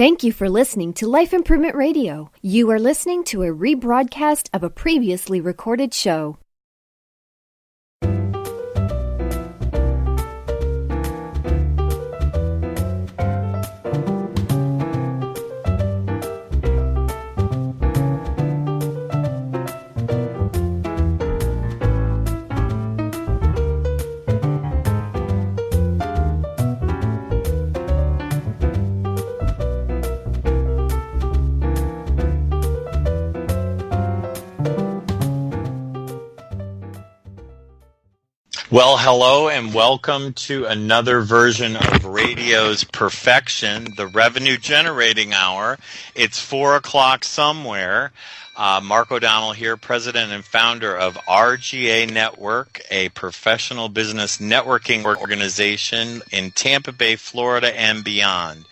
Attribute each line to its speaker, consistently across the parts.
Speaker 1: Thank you for listening to Life Improvement Radio. You are listening to a rebroadcast of a previously recorded show.
Speaker 2: Well, hello and welcome to another version of radio's perfection, the revenue generating hour. It's 4 o'clock somewhere. Mark O'Donnell here, president and founder of RGANetwork, a professional business networking organization in Tampa Bay, Florida and beyond.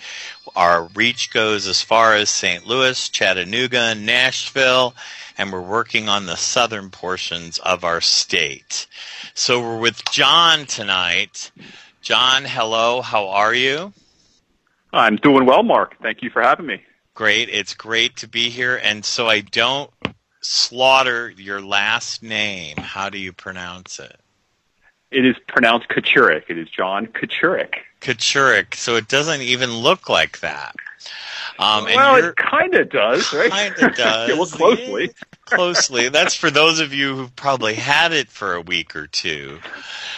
Speaker 2: Our reach goes as far as St. Louis, Chattanooga, Nashville, and we're working on the southern portions of our state. So we're with John tonight. John, hello. How are you?
Speaker 3: I'm doing well, Mark. Thank you for having me.
Speaker 2: Great. It's great to be here. And so I don't slaughter your last name. How do you pronounce it?
Speaker 3: It is pronounced Kachurick. It is John Kachurick.
Speaker 2: Kachurick. So it doesn't even look like that.
Speaker 3: Well, it kind of does, right?
Speaker 2: Kind of does.
Speaker 3: You look closely.
Speaker 2: Yeah, closely. That's for those of you who've probably had it for a week or two.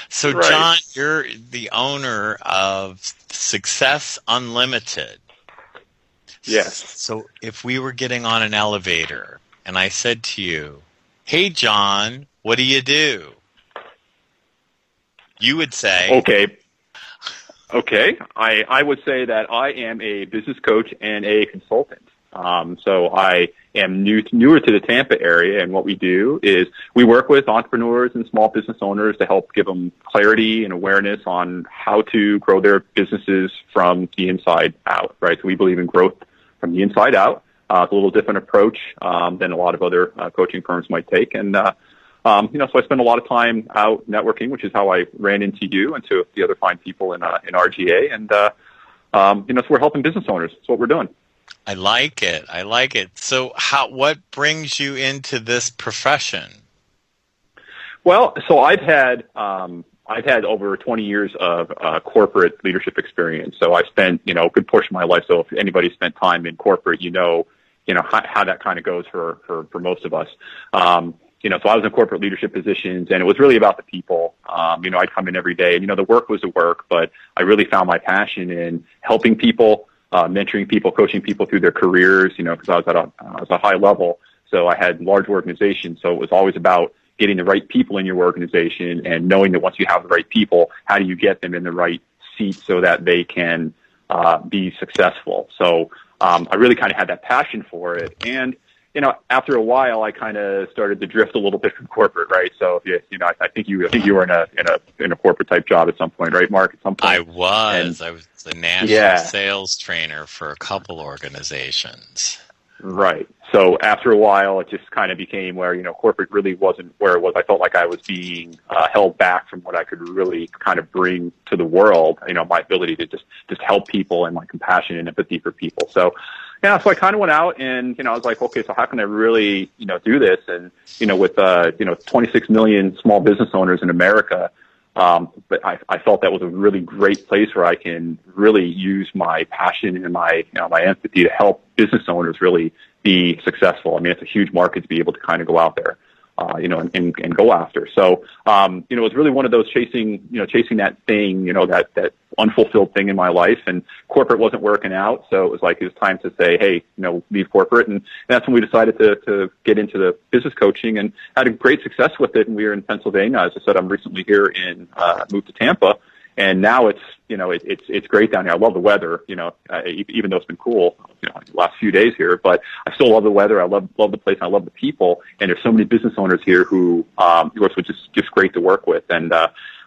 Speaker 2: So, right. John, you're the owner of Success Unlimited.
Speaker 3: Yes.
Speaker 2: So if we were getting on an elevator and I said to you, "Hey, John, what do you do?" You would say,
Speaker 3: Okay. I would say that I am a business coach and a consultant. So I am newer to the Tampa area, and what we do is we work with entrepreneurs and small business owners to help give them clarity and awareness on how to grow their businesses from the inside out, right? So we believe in growth from the inside out. It's a little different approach than a lot of other coaching firms might take. And so I spend a lot of time out networking, which is how I ran into you and to the other fine people in RGA. And, so we're helping business owners. That's what we're doing.
Speaker 2: I like it. So what brings you into this profession?
Speaker 3: Well, so I've had over 20 years of corporate leadership experience. So I spent, a good portion of my life. So if anybody spent time in corporate, you know how that kind of goes for most of us. So I was in corporate leadership positions, and it was really about the people. I'd come in every day, and, the work was the work, but I really found my passion in helping people, mentoring people, coaching people through their careers, because I was at a high level. So I had large organizations. So it was always about getting the right people in your organization and knowing that once you have the right people, how do you get them in the right seat so that they can be successful? So I really kind of had that passion for it. And after a while, I kind of started to drift a little bit from corporate, right? So, I think you were in a corporate type job at some point, right, Mark? At some point,
Speaker 2: I was the national sales trainer for a couple organizations.
Speaker 3: Right. So after a while, it just kind of became where corporate really wasn't where it was. I felt like I was being held back from what I could really kind of bring to the world. My ability to just help people and my compassion and empathy for people. So. Yeah, so I kind of went out and, I was like, okay, so how can I really, do this? And, with, 26 million small business owners in America, but I felt that was a really great place where I can really use my passion and my empathy to help business owners really be successful. I mean, it's a huge market to be able to kind of go out there, and go after. So, it was really one of those chasing that thing, that unfulfilled thing in my life, and corporate wasn't working out. So it was time to say, hey, leave corporate. And that's when we decided to get into the business coaching and had a great success with it. And we were in Pennsylvania. As I said, I'm recently here moved to Tampa. And now it's great down here. I love the weather, even though it's been cool, the last few days here, but I still love the weather. I love the place. And I love the people. And there's so many business owners here who, which is just great to work with. And,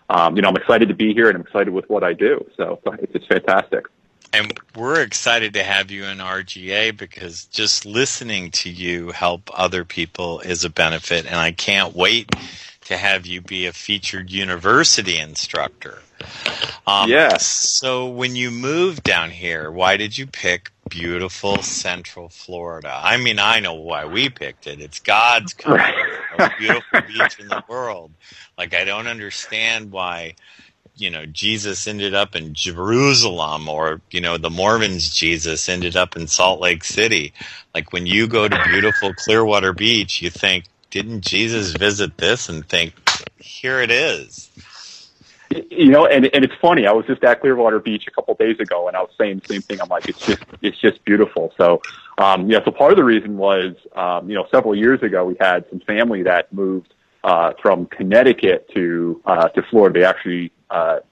Speaker 3: I'm excited to be here and I'm excited with what I do. So it's fantastic.
Speaker 2: And we're excited to have you in RGA because just listening to you help other people is a benefit. And I can't wait to have you be a featured university instructor.
Speaker 3: Yes.
Speaker 2: So when you moved down here, why did you pick beautiful Central Florida? I mean, I know why we picked it. It's God's country, the most beautiful beach in the world. Like, I don't understand why, Jesus ended up in Jerusalem, or, the Mormons' Jesus ended up in Salt Lake City. Like, when you go to beautiful Clearwater Beach, you think, didn't Jesus visit this and think, here it is?
Speaker 3: And it's funny. I was just at Clearwater Beach a couple of days ago, and I was saying the same thing. I'm like, it's just beautiful. So, so part of the reason was, several years ago we had some family that moved from Connecticut to Florida. They actually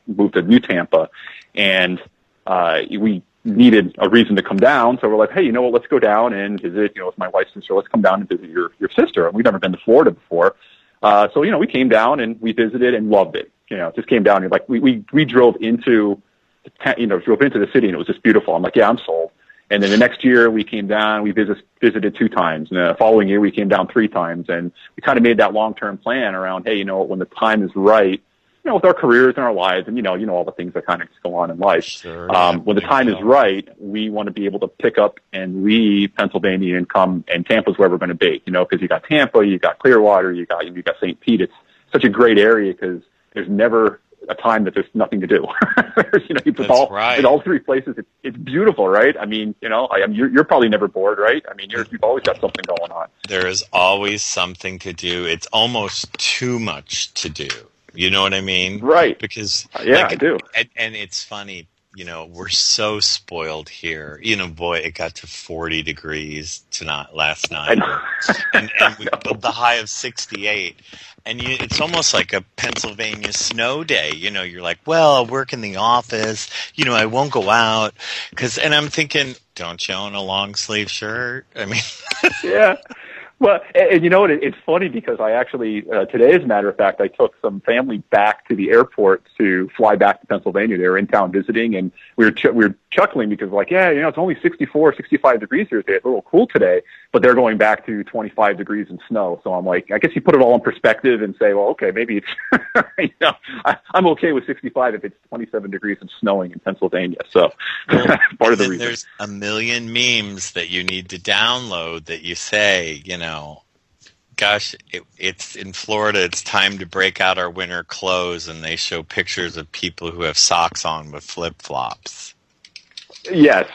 Speaker 3: moved to New Tampa, and we needed a reason to come down. So we're like, hey, let's go down and visit. With my wife's sister, let's come down and visit your sister. And we've never been to Florida before. So we came down and we visited and loved it. Just came down and like we drove into the city, and it was just beautiful. I'm like, yeah, I'm sold. And then the next year we came down, we visited 2 times, and the following year we came down 3 times, and we kind of made that long-term plan around, hey, when the time is right, with our careers and our lives, and all the things that kind of go on in life.
Speaker 2: Sure,
Speaker 3: when the time is right, we want to be able to pick up and leave Pennsylvania and come, and Tampa's where we're going to be, because you got Tampa, you got Clearwater, you got St. Pete. It's such a great area because there's never a time that there's nothing to do. You put all 3 places. It's beautiful, right? I mean, you're probably never bored, right? I mean, you've always got something going on.
Speaker 2: There is always something to do. It's almost too much to do. You know what I mean?
Speaker 3: Right.
Speaker 2: Because
Speaker 3: I do.
Speaker 2: And it's funny. We're so spoiled here. Boy, it got to 40 degrees last night, and we built the high of 68. And it's almost like a Pennsylvania snow day. You're like, well, I'll work in the office. I won't go out. And I'm thinking, don't you own a long sleeve shirt? I mean,
Speaker 3: yeah. Well, and you know what? It's funny because I actually, today, as a matter of fact, I took some family back to the airport to fly back to Pennsylvania. They were in town visiting, and we were chuckling because, like, yeah, it's only 64, 65 degrees here today. It's a little cool today, but they're going back to 25 degrees and snow. So I'm like, I guess you put it all in perspective and say, well, okay, maybe it's, I'm okay with 65 if it's 27 degrees and snowing in Pennsylvania. So that's part of the reason.
Speaker 2: There's a million memes that you need to download that you say, gosh, it's in Florida, it's time to break out our winter clothes, and they show pictures of people who have socks on with flip-flops.
Speaker 3: Yes.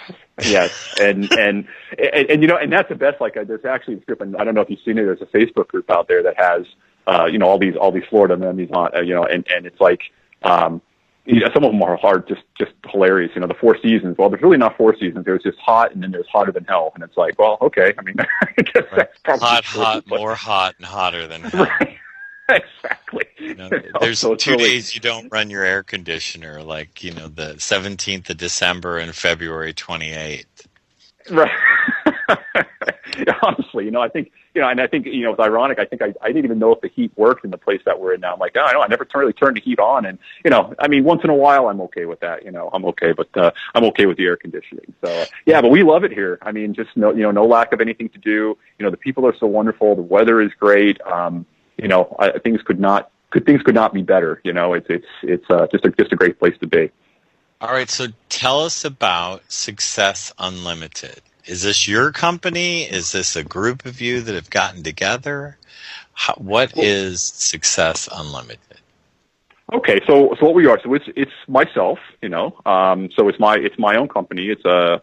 Speaker 3: And that's the best. Like, there's actually a group, and I don't know if you've seen it, there's a Facebook group out there that has, all these Florida memes on, and it's like, some of them are hard, just hilarious. The 4 seasons. Well, there's really not 4 seasons. There's just hot, and then there's hotter than hell. And it's like, well, okay. I mean, I guess that's probably
Speaker 2: hot, more hot and hotter than hell.
Speaker 3: Right. Exactly.
Speaker 2: There's 2 days you don't run your air conditioner, like, the 17th of December and February 28th.
Speaker 3: Right. Honestly, I think, and I think, it's ironic. I think I didn't even know if the heat worked in the place that we're in now. I'm like, I never really turned the heat on. And, I mean, once in a while I'm okay with that. I'm okay, but I'm okay with the air conditioning. So, yeah, but we love it here. I mean, just no lack of anything to do. The people are so wonderful. The weather is great. Things could not be better. It's just a great place to be.
Speaker 2: All right. So tell us about Success Unlimited. Is this your company? Is this a group of you that have gotten together? What is Success Unlimited? Okay,
Speaker 3: so what we are, so it's myself, so it's my own company. It's what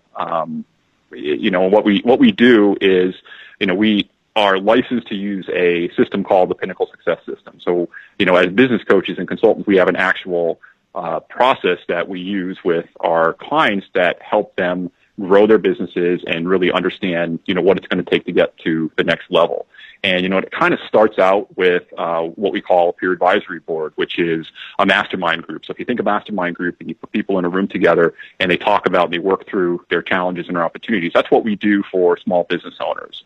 Speaker 3: we do is, we are licensed to use a system called the Pinnacle Success System. So, as business coaches and consultants, we have an actual process that we use with our clients that help them grow their businesses and really understand, what it's going to take to get to the next level. And, it kind of starts out with what we call a peer advisory board, which is a mastermind group. So if you think of mastermind group and you put people in a room together and they talk about and they work through their challenges and their opportunities, that's what we do for small business owners.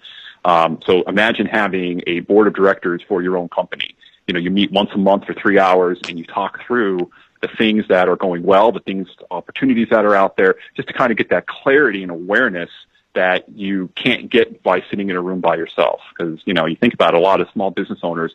Speaker 3: So imagine having a board of directors for your own company. You meet once a month for 3 hours and you talk through the things that are going well, the opportunities that are out there, just to kind of get that clarity and awareness that you can't get by sitting in a room by yourself. Because, you think about it, a lot of small business owners,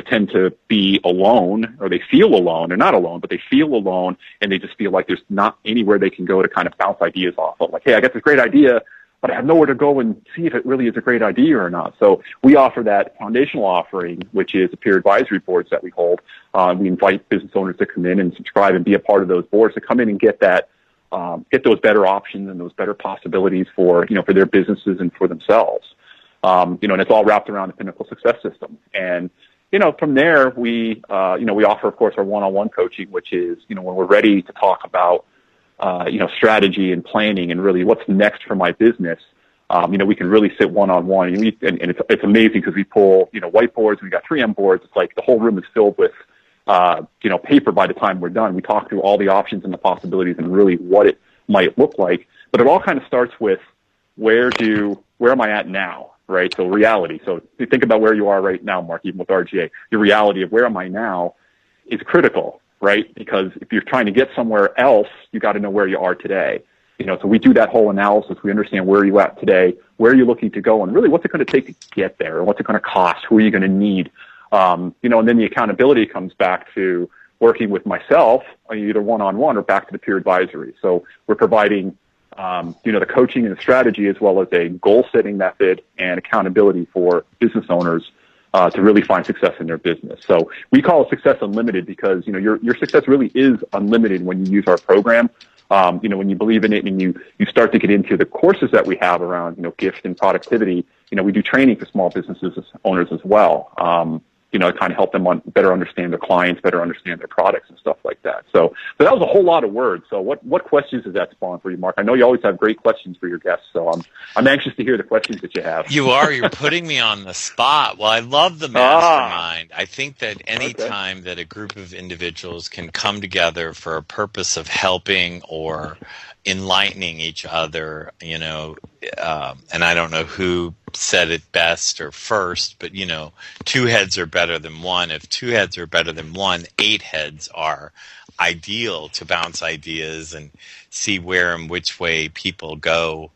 Speaker 3: tend to be alone, or they feel alone. They're not alone, but they feel alone, and they just feel like there's not anywhere they can go to kind of bounce ideas off of. Like, hey, I got this great idea, but I have nowhere to go and see if it really is a great idea or not. So we offer that foundational offering, which is the peer advisory boards that we hold. We invite business owners to come in and subscribe and be a part of those boards, to come in and get that, get those better options and those better possibilities for, for their businesses and for themselves. And it's all wrapped around the Pinnacle Success System. And, from there, we offer, of course, our one-on-one coaching, which is, when we're ready to talk about, strategy and planning and really what's next for my business. We can really sit one-on-one, and it's amazing because we pull, whiteboards. We got 3M boards. It's like the whole room is filled with, paper by the time we're done. We talk through all the options and the possibilities and really what it might look like. But it all kind of starts with where am I at now, right? So reality. So you think about where you are right now, Mark, even with RGA. Your reality of where am I now is critical, right? Because if you're trying to get somewhere else, you got to know where you are today. So we do that whole analysis. We understand where you're at today, where are you looking to go, and really what's it going to take to get there, and what's it going to cost, who are you going to need. And then the accountability comes back to working with myself, either one-on-one or back to the peer advisory. So we're providing, the coaching and the strategy, as well as a goal-setting method and accountability for business owners to really find success in their business. So we call it Success Unlimited because, your success really is unlimited when you use our program. When you believe in it and you start to get into the courses that we have around, gift and productivity, we do training for small businesses owners as well. To kind of help them better understand their clients, better understand their products and stuff like that. So that was a whole lot of words. So what questions does that spawn for you, Mark? I know you always have great questions for your guests, so I'm anxious to hear the questions that you have.
Speaker 2: You're putting me on the spot. Well, I love the mastermind. I think that any time that a group of individuals can come together for a purpose of helping or enlightening each other, and I don't know who said it best or first, but, two heads are better than one. If two heads are better than one, 8 heads are ideal to bounce ideas and see where and which way people go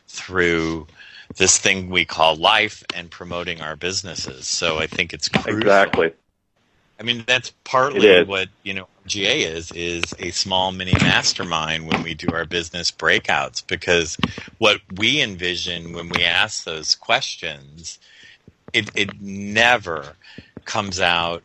Speaker 2: through this thing we call life and promoting our businesses. So I think it's crucial.
Speaker 3: Exactly.
Speaker 2: I mean, that's partly what, RGA is a small mini mastermind when we do our business breakouts, because what we envision when we ask those questions, it never comes out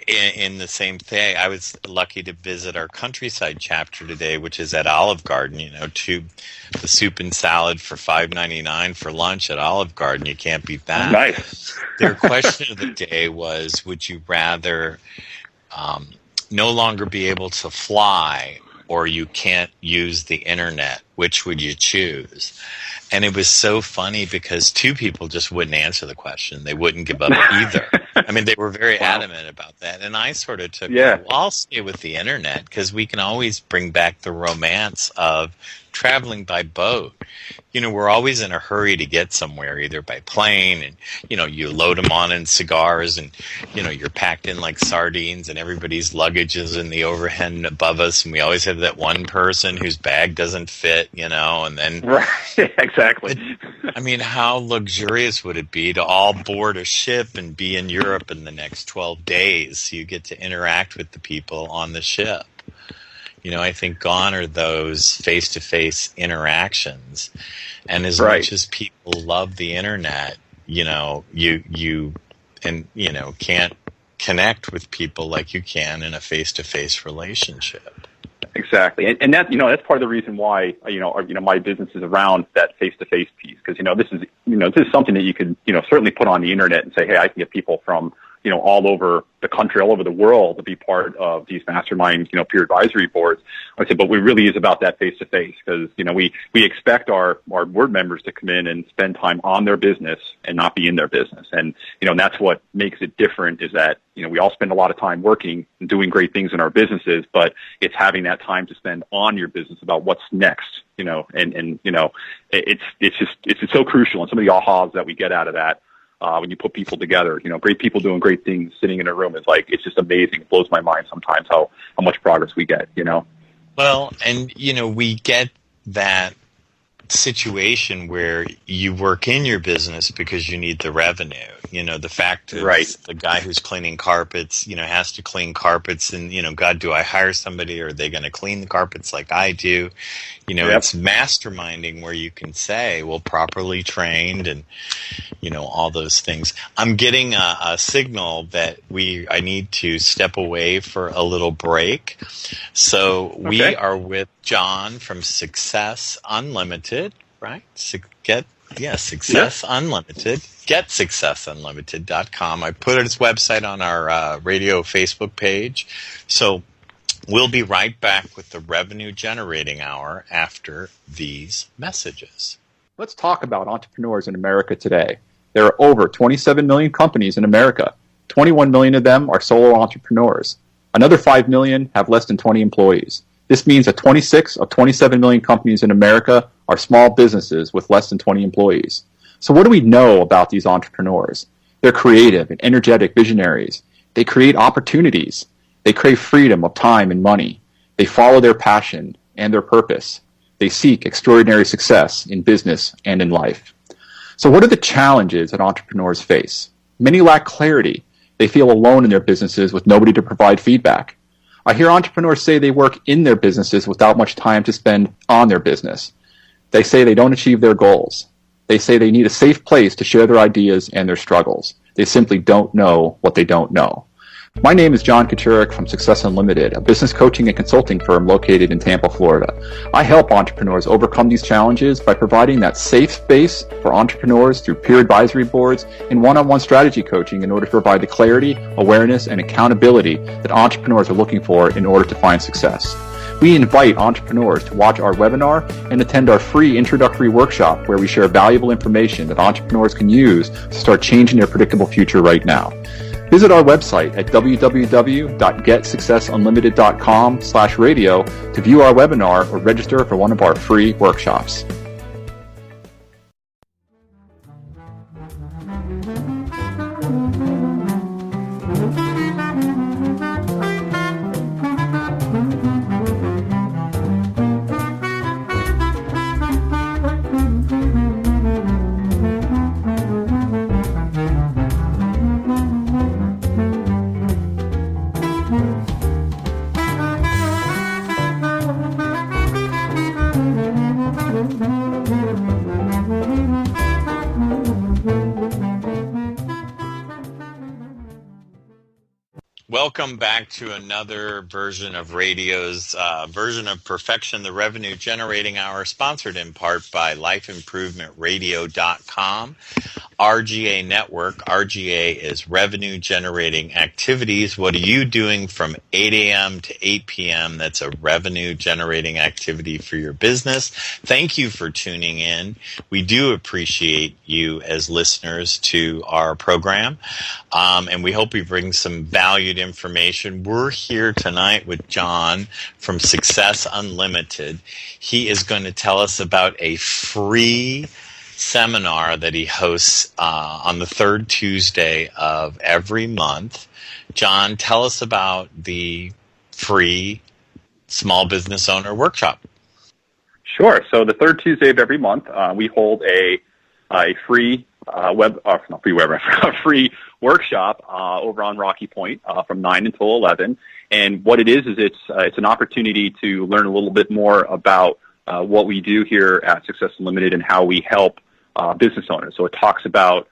Speaker 2: in the same thing. I was lucky to visit our countryside chapter today, which is at Olive Garden. The soup and salad for $5.99 for lunch at Olive Garden. You can't beat that.
Speaker 3: Nice.
Speaker 2: Their question of the day was, would you rather no longer be able to fly, or you can't use the internet? Which would you choose? And it was so funny because 2 people just wouldn't answer the question. They wouldn't give up either. I mean, they were very adamant about that. And I sort of took, I'll stay with the internet because we can always bring back the romance of traveling by boat. We're always in a hurry to get somewhere, either by plane, and, you load them on in cigars, and, you're packed in like sardines, and everybody's luggage is in the overhead above us, and we always have that one person whose bag doesn't fit, and then...
Speaker 3: Right, exactly.
Speaker 2: I mean, how luxurious would it be to all board a ship and be in Europe in the next 12 days, so you get to interact with the people on the ship? I think gone are those face-to-face interactions. And as much as people love the internet, you can't connect with people like you can in a face-to-face relationship.
Speaker 3: Exactly. And that, that's part of the reason why, my business is around that face-to-face piece. Because, this is something that you could, certainly put on the internet and say, hey, I can get people from, all over the country, all over the world to be part of these mastermind, peer advisory boards. I said, but it really is about that face-to-face because, we expect our board members to come in and spend time on their business and not be in their business. And, that's what makes it different is that, we all spend a lot of time working and doing great things in our businesses, but it's having that time to spend on your business about what's next, it's just so crucial. And some of the ahas that we get out of that, when you put people together, great people doing great things sitting in a room is like, it's just amazing. It blows my mind sometimes how much progress we get,
Speaker 2: Well, and, we get that situation where you work in your business because you need the revenue. The fact is
Speaker 3: Right.
Speaker 2: the guy who's cleaning carpets, has to clean carpets, and, God, do I hire somebody, or are they going to clean the carpets like I do?
Speaker 3: Yep.
Speaker 2: It's masterminding where you can say, well, properly trained and, all those things. I'm getting a signal that I need to step away for a little break. So we are with John from Success Unlimited, right? Success Unlimited. GetSuccessUnlimited.com. I put his website on our radio Facebook page. So we'll be right back with the Revenue Generating Hour after these messages.
Speaker 3: Let's talk about entrepreneurs in America today. There are over 27 million companies in America. 21 million of them are solo entrepreneurs. Another 5 million have less than 20 employees. This means that 26 of 27 million companies in America are small businesses with less than 20 employees. So what do we know about these entrepreneurs? They're creative and energetic visionaries. They create opportunities. They crave freedom of time and money. They follow their passion and their purpose. They seek extraordinary success in business and in life. So what are the challenges that entrepreneurs face? Many lack clarity. They feel alone in their businesses with nobody to provide feedback. I hear entrepreneurs say they work in their businesses without much time to spend on their business. They say they don't achieve their goals. They say they need a safe place to share their ideas and their struggles. They simply don't know what they don't know. My name is John Kachurick from Success Unlimited, a business coaching and consulting firm located in Tampa, Florida. I help entrepreneurs overcome these challenges by providing that safe space for entrepreneurs through peer advisory boards and one-on-one strategy coaching in order to provide the clarity, awareness, and accountability that entrepreneurs are looking for in order to find success. We invite entrepreneurs to watch our webinar and attend our free introductory workshop where we share valuable information that entrepreneurs can use to start changing their predictable future right now. Visit our website at www.getsuccessunlimited.com/radio to view our webinar or register for one of our free workshops.
Speaker 2: Welcome back to another version of radio's version of Perfection, the Revenue Generating Hour, sponsored in part by LifeImprovementRadio.com. RGA Network. RGA is Revenue Generating Activities. What are you doing from 8 a.m. to 8 p.m.? That's a revenue generating activity for your business. Thank you for tuning in. We do appreciate you as listeners to our program, and we hope we bring some valued information. We're here tonight with John from Success Unlimited. He is going to tell us about a free seminar that he hosts on the third Tuesday of every month. John, tell us about the free Small Business Owner Workshop.
Speaker 3: Sure. So the third Tuesday of every month, we hold a free free workshop over on Rocky Point from 9 until 11. And what it is it's an opportunity to learn a little bit more about what we do here at Success Unlimited and how we help business owners. So it talks about,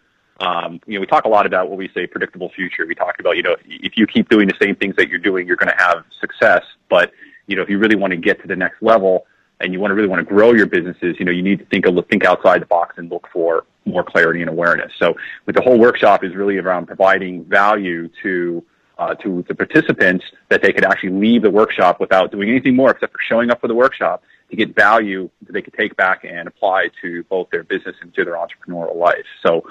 Speaker 3: we talk a lot about what we say predictable future. We talk about, if you keep doing the same things that you're doing, you're going to have success. But, if you really want to get to the next level and you really want to grow your businesses, you need to think outside the box and look for more clarity and awareness. So with the whole workshop is really around providing value to the participants that they could actually leave the workshop without doing anything more except for showing up for the workshop to get value that they could take back and apply to both their business and to their entrepreneurial life. So,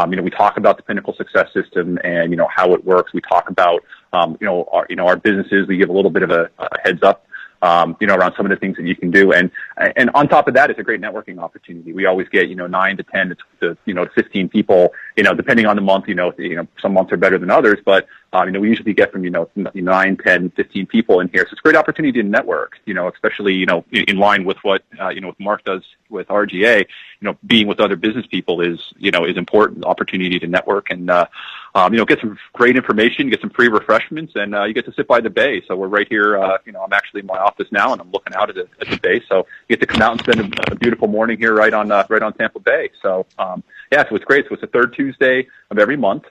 Speaker 3: we talk about the Pinnacle Success System and, how it works. We talk about, our businesses. We give a little bit of a heads up, around some of the things that you can do. And on top of that, it's a great networking opportunity. We always get, 9 to 10 to 15 people, depending on the month, some months are better than others, but We usually get from, 9, 10, 15 people in here. So it's a great opportunity to network, especially, in line with what, what Mark does with RGA, being with other business people is important. Opportunity to network and, get some great information, get some free refreshments, and you get to sit by the bay. So we're right here. I'm actually in my office now, and I'm looking out at the bay. So you get to come out and spend a beautiful morning here right on Tampa Bay. So so it's great. So it's the third Tuesday of every month.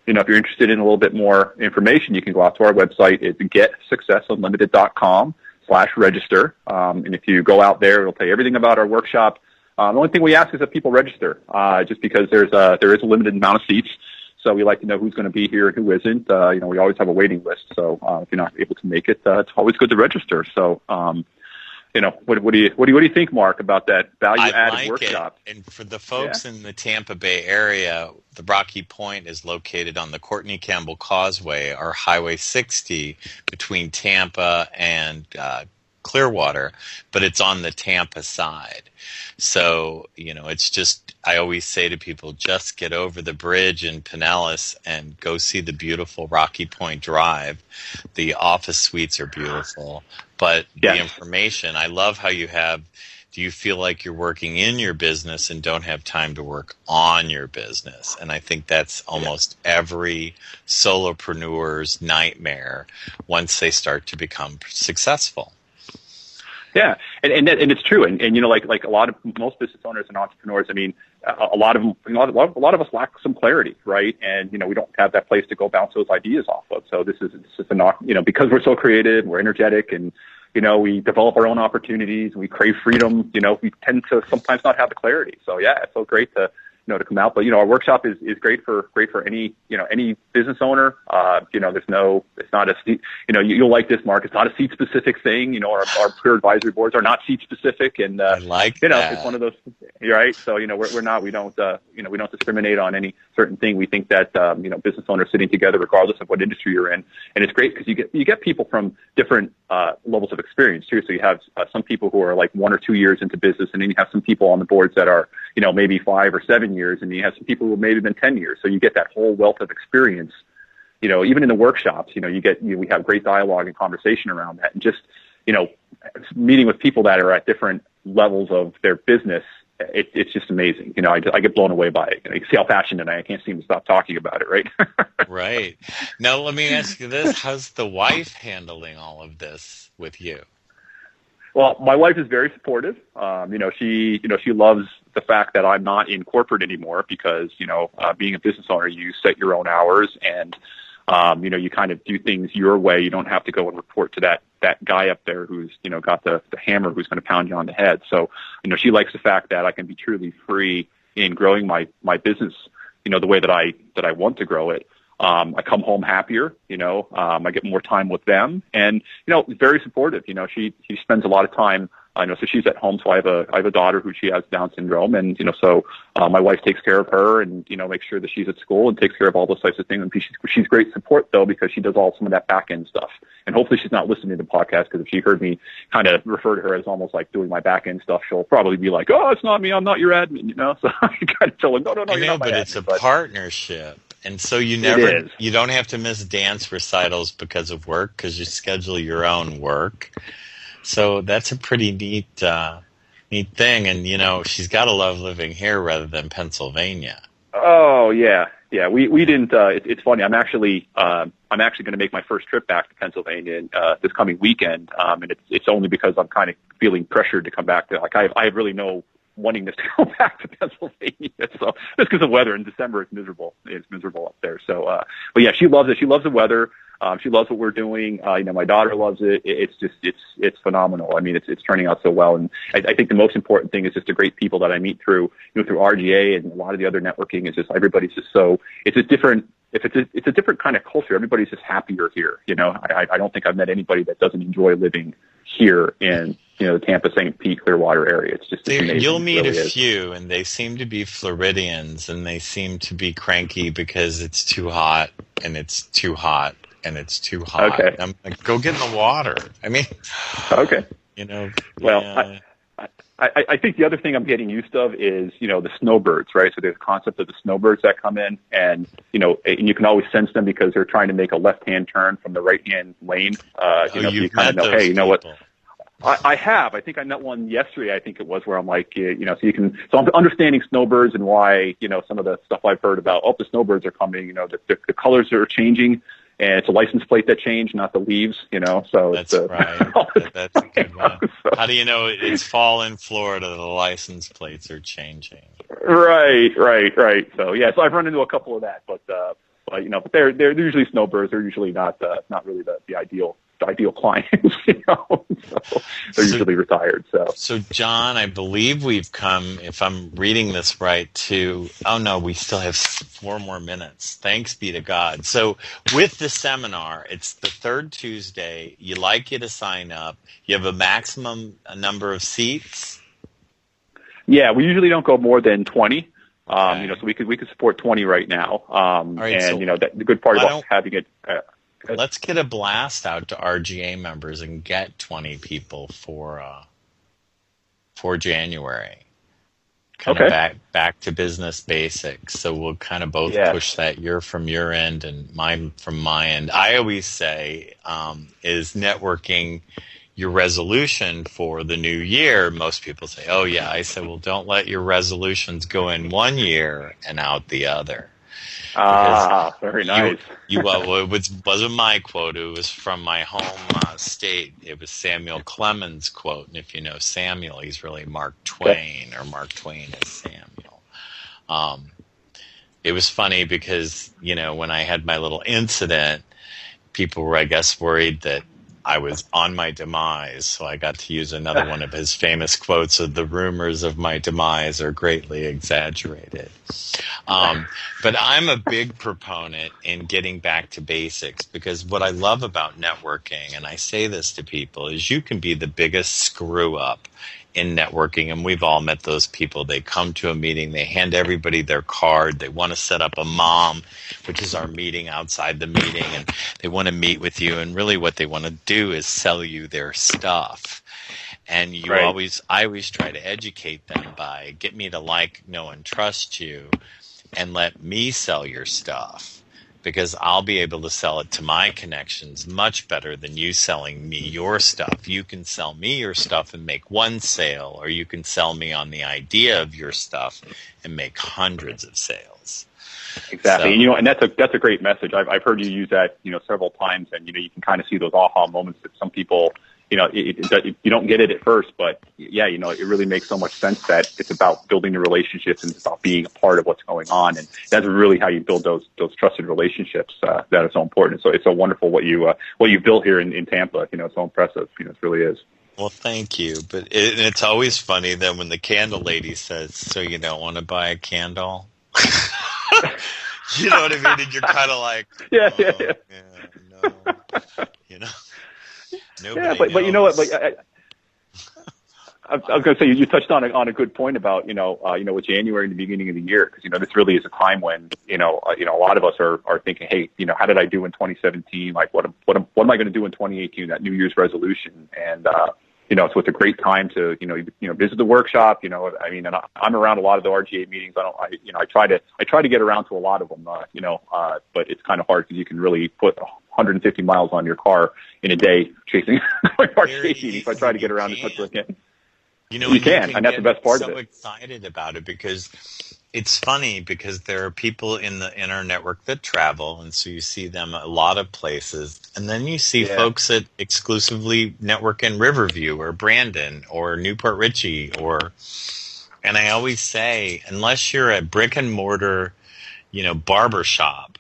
Speaker 3: If you're interested in a little bit more information, you can go out to our website. It's getsuccessunlimited.com/register. And if you go out there, it'll tell you everything about our workshop. The only thing we ask is that people register, just because there is a limited amount of seats. So we like to know who's going to be here and who isn't. We always have a waiting list. So if you're not able to make it, it's always good to register. So, what do you think, Mark, about that value-added workshop?
Speaker 2: And for the folks in the Tampa Bay area, the Rocky Point is located on the Courtney Campbell Causeway, or Highway 60, between Tampa and Clearwater, but it's on the Tampa side. So, it's just, I always say to people, just get over the bridge in Pinellas and go see the beautiful Rocky Point Drive. The office suites are beautiful, but the information, I love how do you feel like you're working in your business and don't have time to work on your business? And I think that's almost every solopreneur's nightmare once they start to become successful.
Speaker 3: Yeah, and it's true, and like most business owners and entrepreneurs, a lot of us lack some clarity, right? And we don't have that place to go bounce those ideas off of. So this is because we're so creative, we're energetic, and we develop our own opportunities, and we crave freedom. We tend to sometimes not have the clarity. So it's so great to come out. But our workshop is great for any any business owner. It's not a seat. You'll like this, Mark. It's not a seat specific thing. Our peer advisory boards are not seat specific, and
Speaker 2: I like that.
Speaker 3: It's one of those, right? So we don't discriminate on any certain thing. We think that business owners sitting together, regardless of what industry you're in, and it's great because you get people from different levels of experience too. So you have some people who are like 1 or 2 years into business, and then you have some people on the boards that are maybe 5 or 7 years, and you have some people who have maybe been 10 years. So you get that whole wealth of experience. Even in the workshops, we have great dialogue and conversation around that, and just meeting with people that are at different levels of their business. It's just amazing. I get blown away by it. You can see how passionate I can't seem to stop talking about it, right?
Speaker 2: Right. Now, let me ask you this. How's the wife handling all of this with you?
Speaker 3: Well, my wife is very supportive. She loves the fact that I'm not in corporate anymore because, being a business owner, you set your own hours and, you kind of do things your way. You don't have to go and report to that guy up there who's, got the hammer who's going to pound you on the head. So, she likes the fact that I can be truly free in growing my business, the way that I want to grow it. I come home happier, I get more time with them, and, very supportive. She spends a lot of time, so she's at home. So I have a daughter who she has Down syndrome, and, so my wife takes care of her and, makes sure that she's at school and takes care of all those types of things. And she's great support though, because she does some of that back end stuff. And hopefully she's not listening to the podcast, because if she heard me kind of refer to her as almost like doing my back end stuff, she'll probably be like, "Oh, it's not me. I'm not your admin," So I kind of tell her, no, you're not my
Speaker 2: but
Speaker 3: admin.
Speaker 2: It's a partnership. And so you don't have to miss dance recitals because of work, because you schedule your own work. So that's a pretty neat thing. And, she's got to love living here rather than Pennsylvania.
Speaker 3: Oh, yeah. Yeah. We didn't, it's funny. I'm actually going to make my first trip back to Pennsylvania this coming weekend. And it's only because I'm kind of feeling pressured to come back to, I have really no wanting to go back to Pennsylvania. So just because of weather. In December, it's miserable. It's miserable up there. So, but yeah, she loves it. She loves the weather. She loves what we're doing. My daughter loves it. It's phenomenal. It's turning out so well. And I think the most important thing is just the great people that I meet through RGA and a lot of the other networking. Is just everybody's just so. It's a different kind of culture. Everybody's just happier here. I don't think I've met anybody that doesn't enjoy living here in the Tampa, St. Pete, Clearwater area. It's just amazing.
Speaker 2: You'll meet a few, and they seem to be Floridians, and they seem to be cranky because it's too hot, and it's too hot, and it's too hot.
Speaker 3: Okay.
Speaker 2: I'm like, go get in the water.
Speaker 3: Okay.
Speaker 2: Well,
Speaker 3: yeah. I think the other thing I'm getting used of is, the snowbirds, right? So there's a concept of the snowbirds that come in, and you can always sense them because they're trying to make a left-hand turn from the right-hand lane. So you kind of know, hey, you know what? I have. I think I met one yesterday. I think it was, where I'm like, so I'm understanding snowbirds and why, some of the stuff I've heard about, the snowbirds are coming, the colors are changing, and it's a license plate that changed, not the leaves, so
Speaker 2: that's right. That's a good one. How do you know it's fall in Florida? The license plates are changing.
Speaker 3: Right. So so I've run into a couple of that, but they're usually snowbirds. They're usually not really the ideal clients, so they're usually retired.
Speaker 2: So John, I believe we've come, if I'm reading this right, we still have 4 more minutes. Thanks be to God. So with the seminar, it's the third Tuesday. You to sign up. You have a maximum number of seats.
Speaker 3: Yeah, we usually don't go more than 20. So we could support 20 right now.
Speaker 2: Right,
Speaker 3: the good part about having it.
Speaker 2: Let's get a blast out to RGA members and get 20 people for January. Kind of back to business basics. So we'll kind of both push that from your end and mine from my end. I always say, is networking your resolution for the new year? Most people say, oh yeah. I said, well, don't let your resolutions go in one year and out the other.
Speaker 3: Very nice.
Speaker 2: It wasn't my quote. It was from my home state. It was Samuel Clemens' quote. And if you know Samuel, he's really Mark Twain, or Mark Twain is Samuel. It was funny because, when I had my little incident, people were, I guess, worried that I was on my demise, so I got to use another one of his famous quotes of the rumors of my demise are greatly exaggerated. But I'm a big proponent in getting back to basics, because what I love about networking, and I say this to people, is you can be the biggest screw up in networking, and we've all met those people. They come to a meeting, they hand everybody their card, they want to set up a mom, which is our meeting outside the meeting, and they want to meet with you, and really what they want to do is sell you their stuff. And I always try to educate them by, get me to like, know, and trust you, and let me sell your stuff. Because I'll be able to sell it to my connections much better than you selling me your stuff. You can sell me your stuff and make one sale, or you can sell me on the idea of your stuff and make hundreds of sales.
Speaker 3: Exactly. So, and that's a great message. I've heard you use that, several times, and, you can kind of see those aha moments that some people, you don't get it at first, but it really makes so much sense that it's about building the relationships and it's about being a part of what's going on. And that's really how you build those trusted relationships, that are so important. So it's so wonderful what you built here in Tampa. It's so impressive. It really is.
Speaker 2: Well, thank you. But it's always funny that when the candle lady says, so you don't want to buy a candle? You know what I mean? And you're kind of like, no. Nobody
Speaker 3: but you know what? I was going to say, you touched on a good point about with January and the beginning of the year, because this really is a time when a lot of us are thinking, hey, how did I do in 2017? Like what am I going to do in 2018? That New Year's resolution, and so it's a great time to visit the workshop. And I'm around a lot of the RGA meetings. I try to get around to a lot of them. But it's kind of hard because you can really put 150 miles on your car in a day chasing RGA meetings. So I try to get around as much as I can. You can, and that's the best part of it.
Speaker 2: I'm so excited about it because it's funny, because there are people in our network that travel, and so you see them a lot of places, and then you see folks that exclusively network in Riverview or Brandon or Newport Richey, and I always say, unless you're a brick and mortar, barber shop,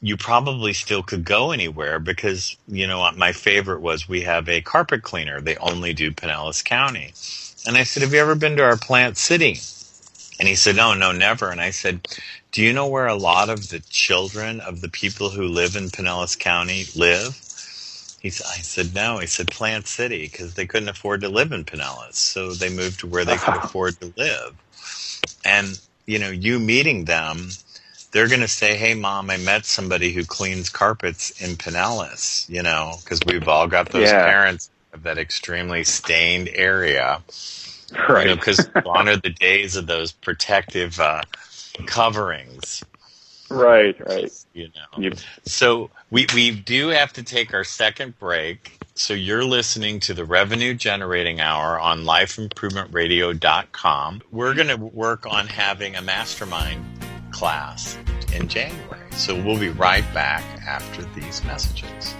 Speaker 2: you probably still could go anywhere, because, my favorite was, we have a carpet cleaner. They only do Pinellas County. And I said, have you ever been to our Plant City? And he said, no, never. And I said, do you know where a lot of the children of the people who live in Pinellas County live? I said, no. He said, Plant City, because they couldn't afford to live in Pinellas. So they moved to where they could afford to live. And, you meeting them, they're going to say, hey, Mom, I met somebody who cleans carpets in Pinellas, because we've all got those parents of that extremely stained area.
Speaker 3: Right.
Speaker 2: Because gone are the days of those protective coverings.
Speaker 3: Right. Yep.
Speaker 2: So we do have to take our second break. So you're listening to the Revenue Generating Hour on lifeimprovementradio.com. We're going to work on having a mastermind class in January. So we'll be right back after these messages.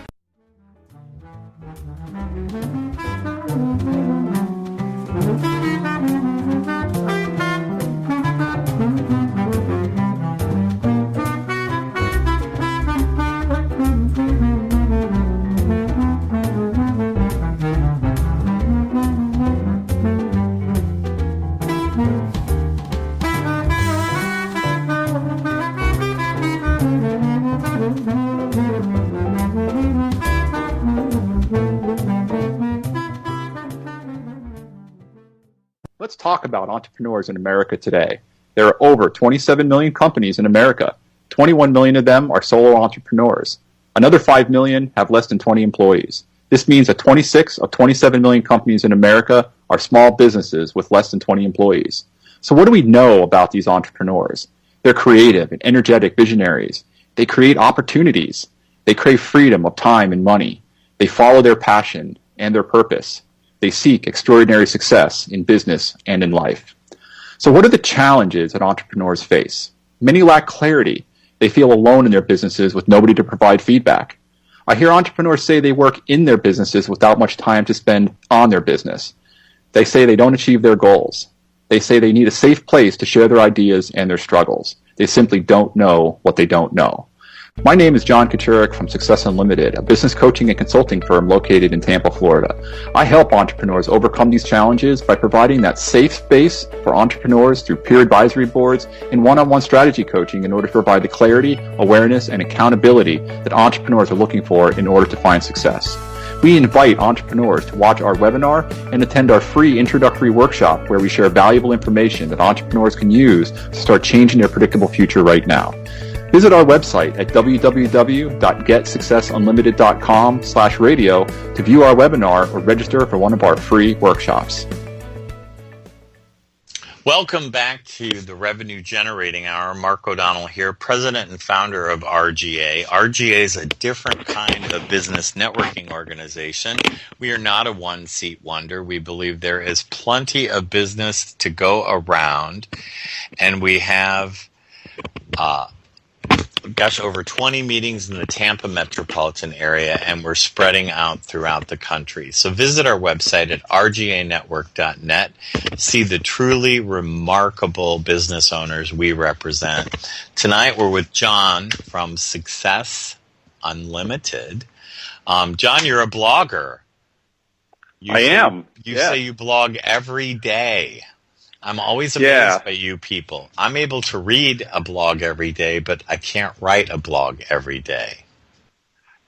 Speaker 3: Let's talk about entrepreneurs in America today. There are over 27 million companies in America. 21 million of them are solo entrepreneurs. Another 5 million have less than 20 employees. This means that 26 of 27 million companies in America are small businesses with less than 20 employees. So what do we know about these entrepreneurs? They're creative and energetic visionaries. They create opportunities. They crave freedom of time and money. They follow their passion and their purpose. They seek extraordinary success in business and in life. So what are the challenges that entrepreneurs face? Many lack clarity. They feel alone in their businesses with nobody to provide feedback. I hear entrepreneurs say they work in their businesses without much time to spend on their business. They say they don't achieve their goals. They say they need a safe place to share their ideas and their struggles. They simply don't know what they don't know. My name is John Kachurick from Success Unlimited, a business coaching and consulting firm located in Tampa, Florida. I help entrepreneurs overcome these challenges by providing that safe space for entrepreneurs through peer advisory boards and one-on-one strategy coaching in order to provide the clarity, awareness, and accountability that entrepreneurs are looking for in order to find success. We invite entrepreneurs to watch our webinar and attend our free introductory workshop where we share valuable information that entrepreneurs can use to start changing their predictable future right now. Visit our website at www.getsuccessunlimited.com/radio to view our webinar or register for one of our free workshops.
Speaker 2: Welcome back to the Revenue Generating Hour. Mark O'Donnell here, president and founder of RGA. RGA is a different kind of business networking organization. We are not a one-seat wonder. We believe there is plenty of business to go around, and we have over 20 meetings in the Tampa metropolitan area, and we're spreading out throughout the country. So visit our website at RGANetwork.net. See the truly remarkable business owners we represent. Tonight we're with John from Success Unlimited. John, you're a blogger.
Speaker 3: I am.
Speaker 2: You say you blog every day. I'm always amazed by you people. I'm able to read a blog every day, but I can't write a blog every day.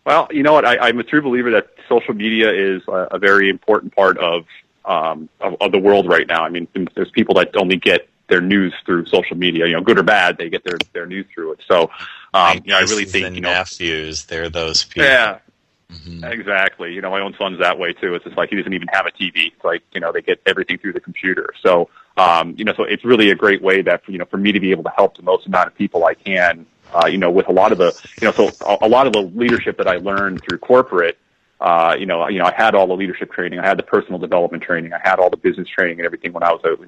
Speaker 3: Well, you know what? I'm a true believer that social media is a very important part of the world right now. I mean, there's people that only get their news through social media. You know, good or bad, they get their news through it. So, I really think
Speaker 2: nephews, they're those people.
Speaker 3: Yeah. Mm-hmm. Exactly. You know, my own son's that way too. It's just like he doesn't even have a TV. It's like, they get everything through the computer. So, so it's really a great way that, for me to be able to help the most amount of people I can, with a lot of the, so a lot of the leadership that I learned through corporate, I had all the leadership training. I had the personal development training. I had all the business training and everything when I was, I was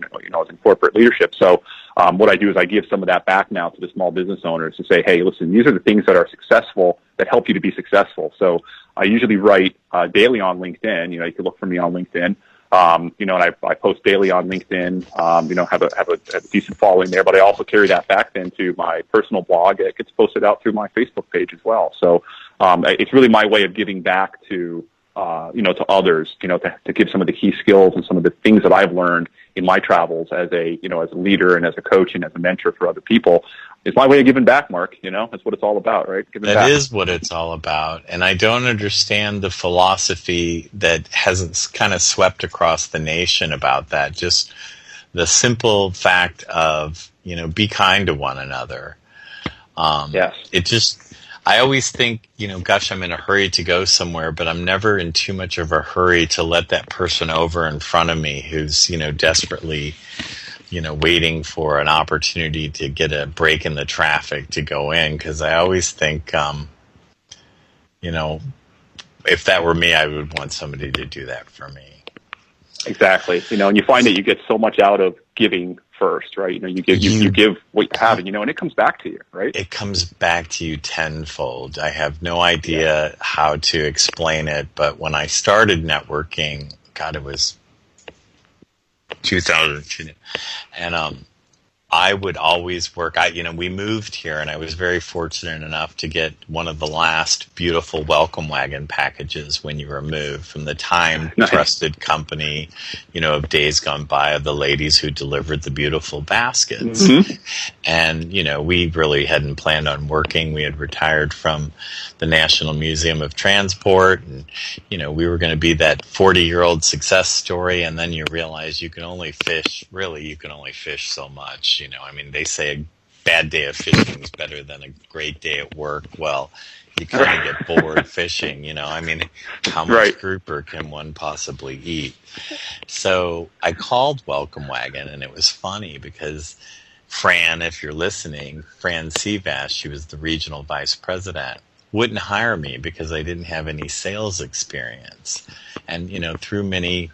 Speaker 3: in corporate leadership. So, what I do is I give some of that back now to the small business owners to say, hey, listen, these are the things that are successful that help you to be successful. So I usually write daily on LinkedIn. You can look for me on LinkedIn. And I post daily on LinkedIn. Have a decent following there. But I also carry that back then to my personal blog. It gets posted out through my Facebook page as well. So it's really my way of giving back to to others. To give some of the key skills and some of the things that I've learned in my travels as a as a leader and as a coach and as a mentor for other people. It's my way of giving back, Mark. That's what it's all about, right?
Speaker 2: That is what it's all about. And I don't understand the philosophy that hasn't kind of swept across the nation about that. Just the simple fact of, be kind to one another.
Speaker 3: Yes.
Speaker 2: I always think, gosh, I'm in a hurry to go somewhere, but I'm never in too much of a hurry to let that person over in front of me who's, desperately, waiting for an opportunity to get a break in the traffic to go in. Because I always think, if that were me, I would want somebody to do that for me.
Speaker 3: Exactly. And you find that you get so much out of giving first, right? You give what you have, and it comes back to you, right?
Speaker 2: It comes back to you tenfold. I have no idea how to explain it, but when I started networking, God, it was 2002, and I would always work. We moved here, and I was very fortunate enough to get one of the last beautiful welcome wagon packages when you were moved from the time-trusted company, of days gone by, of the ladies who delivered the beautiful baskets. Mm-hmm. And, we really hadn't planned on working. We had retired from the National Museum of Transport, and, we were going to be that 40-year-old success story, and then you realize you can only fish so much. They say a bad day of fishing is better than a great day at work. Well, you kind of get bored fishing, how much grouper can one possibly eat? So I called Welcome Wagon, and it was funny because Fran, if you're listening, Fran Seabass, she was the regional vice president, wouldn't hire me because I didn't have any sales experience. And, through many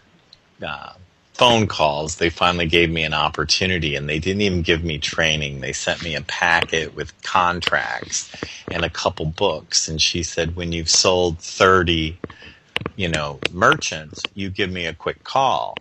Speaker 2: phone calls, they finally gave me an opportunity, and they didn't even give me training. They sent me a packet with contracts and a couple books, and she said, when you've sold 30, merchants, you give me a quick call.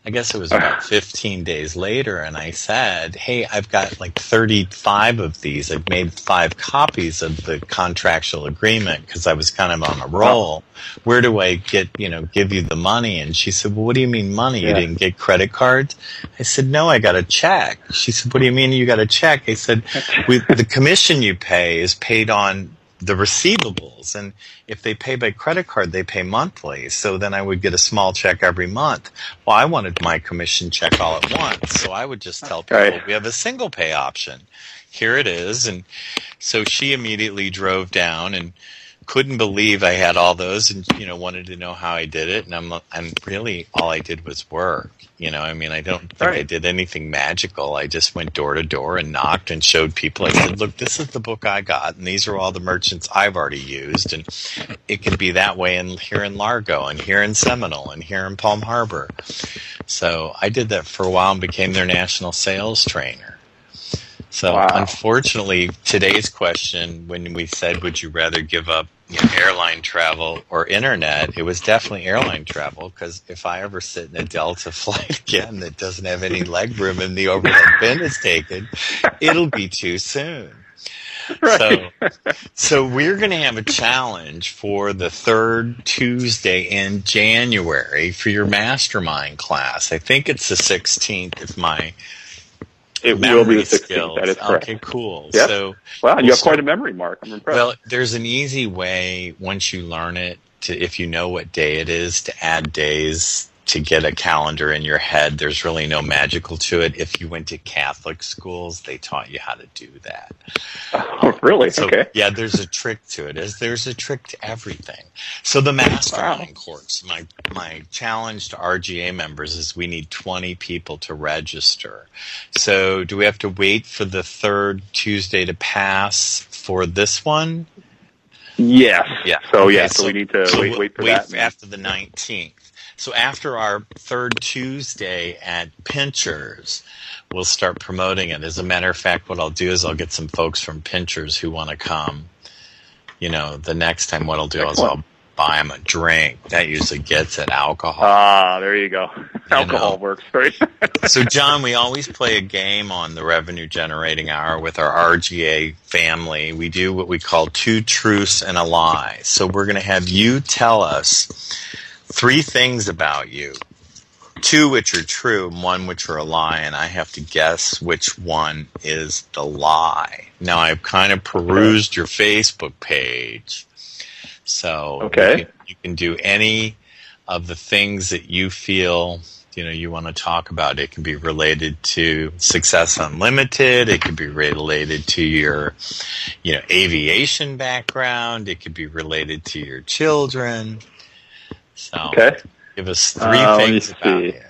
Speaker 2: I guess it was about 15 days later, and I said, hey, I've got like 35 of these. I've made 5 copies of the contractual agreement because I was kind of on a roll. Where do I give you the money? And she said, well, what do you mean money? You didn't get credit cards? I said, no, I got a check. She said, what do you mean you got a check? I said, the commission you pay is paid on the receivables, and if they pay by credit card, they pay monthly, so then I would get a small check every month. Well, I wanted my commission check all at once, so I would just tell people, we have a single pay option. Here it is. And so she immediately drove down and couldn't believe I had all those, and wanted to know how I did it. And I'm really, all I did was work. I don't think I did anything magical. I just went door to door and knocked and showed people. I said, look, this is the book I got, and these are all the merchants I've already used, and it can be that way here in Largo, and here in Seminole, and here in Palm Harbor. So I did that for a while and became their national sales trainer. So unfortunately, today's question, when we said, would you rather give up airline travel or internet, it was definitely airline travel, because if I ever sit in a Delta flight again that doesn't have any leg room and the overhead bin is taken, it'll be too soon. So we're going to have a challenge for the third Tuesday in January for your mastermind class. I think it's the 16th if my
Speaker 3: It will be the 16th.
Speaker 2: Skills.
Speaker 3: That is correct.
Speaker 2: Okay, cool.
Speaker 3: Yep.
Speaker 2: So,
Speaker 3: you have quite a memory, Mark. I'm impressed.
Speaker 2: Well, there's an easy way once you learn it if you know what day it is, to add days to get a calendar in your head. There's really no magical to it. If you went to Catholic schools, they taught you how to do that.
Speaker 3: Oh, really?
Speaker 2: So,
Speaker 3: okay.
Speaker 2: Yeah, there's a trick to it. There's a trick to everything. So the mastermind course, my challenge to RGA members is we need 20 people to register. So do we have to wait for the third Tuesday to pass for this one?
Speaker 3: Yes.
Speaker 2: Yeah.
Speaker 3: So we need to wait for that.
Speaker 2: After the 19th. So after our third Tuesday at Pinchers, we'll start promoting it. As a matter of fact, what I'll do is I'll get some folks from Pinchers who want to come. The next time what I'll do is I'll buy them a drink. That usually gets at alcohol.
Speaker 3: There you go. Alcohol works, right?
Speaker 2: So, John, we always play a game on the Revenue Generating Hour with our RGA family. We do what we call 2 truths and a lie. So we're going to have you tell us 3 things about you, 2 which are true and 1 which are a lie, and I have to guess which one is the lie. Now, I've kind of perused your Facebook page, so you can do any of the things that you feel, you want to talk about. It can be related to Success Unlimited. It could be related to your, aviation background. It could be related to your children. So,
Speaker 3: okay.
Speaker 2: Give us three things about it.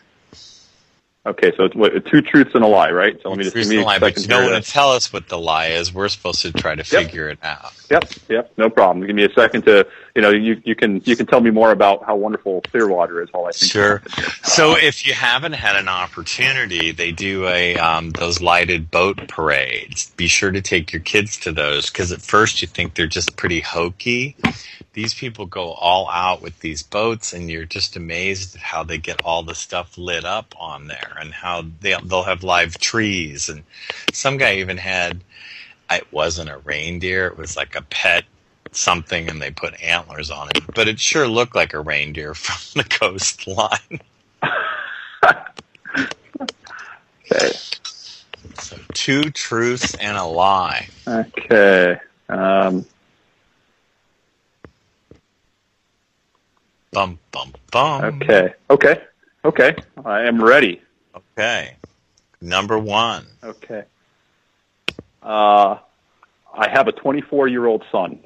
Speaker 3: Okay, so it's two truths and a lie, right? So let me just give me a second.
Speaker 2: But you don't want to tell us what the lie is. We're supposed to try to figure it out.
Speaker 3: Yep, no problem. Give me a second to, you can tell me more about how wonderful Clearwater is. All I think.
Speaker 2: Sure. So if you haven't had an opportunity, they do those lighted boat parades. Be sure to take your kids to those, because at first you think they're just pretty hokey. These people go all out with these boats, and you're just amazed at how they get all the stuff lit up on there, and how they'll have live trees. And some guy even had, it wasn't a reindeer, it was like a pet something, and they put antlers on it. But it sure looked like a reindeer from the coastline.
Speaker 3: Okay.
Speaker 2: So 2 truths and a lie.
Speaker 3: Okay.
Speaker 2: Bum, bum, bum.
Speaker 3: Okay. I am ready.
Speaker 2: Okay. Number 1.
Speaker 3: Okay. I have a 24-year-old son.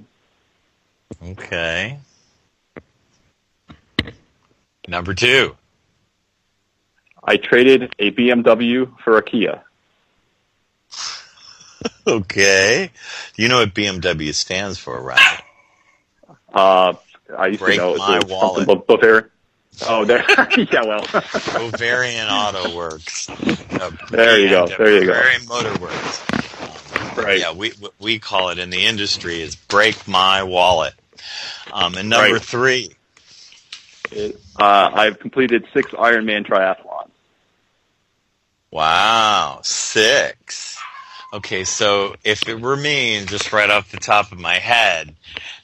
Speaker 2: Okay. Number 2.
Speaker 3: I traded a BMW for a Kia.
Speaker 2: Okay. You know what BMW stands for, right?
Speaker 3: I used
Speaker 2: Break
Speaker 3: to know
Speaker 2: my
Speaker 3: it was
Speaker 2: wallet.
Speaker 3: something Bavarian. Oh, there. Yeah, well.
Speaker 2: Bavarian Auto Works.
Speaker 3: There you go.
Speaker 2: Bavarian Motor Works.
Speaker 3: Right.
Speaker 2: Yeah, we call it in the industry is break my wallet. And number 3.
Speaker 3: I've completed 6 Ironman triathlons.
Speaker 2: Wow, 6. Okay, so if it were me, and just right off the top of my head,